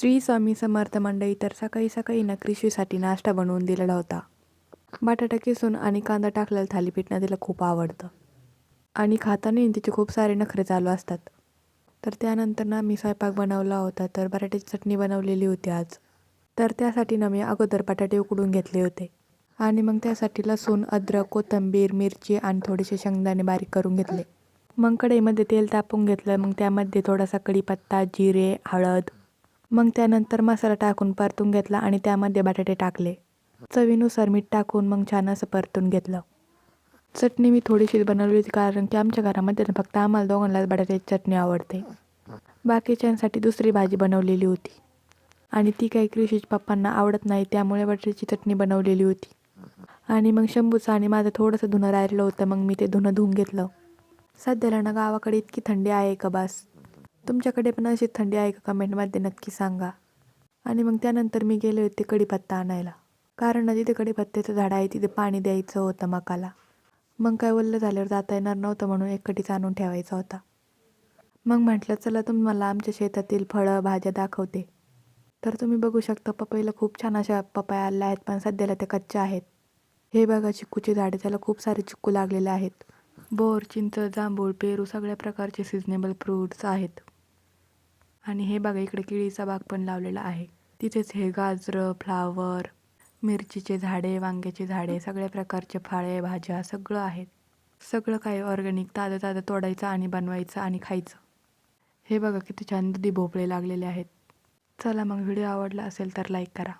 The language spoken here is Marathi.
श्री स्वामी समर्थ मंडळी. तर सकाळी सकाळी ना कृषीसाठी नाश्ता बनवून दिलेला होता. बटाटा किसून आणि कांदा टाकलेला थालीपीठ ना तिला खूप आवडतं आणि खाताना तिचे खूप सारे नखरे चालू असतात. तर त्यानंतर ना मी स्वयंपाक बनवला होता. तर बटाट्याची चटणी बनवलेली होती आज. तर त्यासाठी ना मी अगोदर बटाटे उकडून घेतले होते आणि मग त्यासाठी लसूण, अद्रक, कोथिंबीर, मिरची आणि थोडेसे शेंगदाणे बारीक करून घेतले. मग कढईमध्ये तेल तापवून घेतलं. मग त्यामध्ये थोडासा कढीपत्ता, जिरे, हळद, मग त्यानंतर मसाला टाकून परतून घेतला आणि त्यामध्ये बटाटे टाकले. चवीनुसार मीठ टाकून मग छान असं परतून घेतलं. चटणी मी थोडीशी बनवली होती कारण की आमच्या घरामध्ये ना फक्त आम्हाला दोघांनाच बटाट्याची चटणी आवडते. बाकीच्यांसाठी दुसरी भाजी बनवलेली होती आणि ती काही कृषीच्या पप्पांना आवडत नाही, त्यामुळे बटाट्याची चटणी बनवलेली होती. आणि मग शंभूचं आणि माझं थोडंसं धुणं राहिलं होतं. मग मी ते धुणं धुवून घेतलं. सध्याला ना गावाकडे इतकी थंडी आहे का बास. तुमच्याकडे पण अशी थंडी आहे का? कमेंटमध्ये नक्की सांगा. आणि मग त्यानंतर मी गेले होते कढीपत्ता आणायला, कारण ना जिथे कढीपत्त्याचं झाड आहे तिथे पाणी द्यायचं होतं मकाला. मग काय ओलं झाल्यावर जाता येणार नव्हतं म्हणून एक कढीच आणून ठेवायचा होता. मग म्हटलं चला तुम्हाला आमच्या शेतातील फळं भाज्या दाखवते. तर तुम्ही बघू शकता पपईला खूप छान अशा पपया आल्या आहेत, पण सध्याला त्या कच्च्या आहेत. हे बघा चिक्कूची झाडे, त्याला खूप सारे चिक्कू लागलेले आहेत. बोर, चिंच, जांभूळ, पेरू सगळ्या प्रकारचे सिजनेबल फ्रूट्स आहेत. आणि हे बघा इकडे केळीचा बाग पण लावलेला आहे. तिथेच हे गाजरं, फ्लावर, मिरचीचे झाडे, वांग्याची झाडे, सगळ्या प्रकारचे फळे भाज्या सगळं आहेत. सगळं काही ऑर्गॅनिक ताजं ताजं तोडायचं आणि बनवायचं आणि खायचं. हे बघा किती छान दुधी भोपळे लागलेले आहेत. चला मग व्हिडिओ आवडला असेल तर लाईक करा.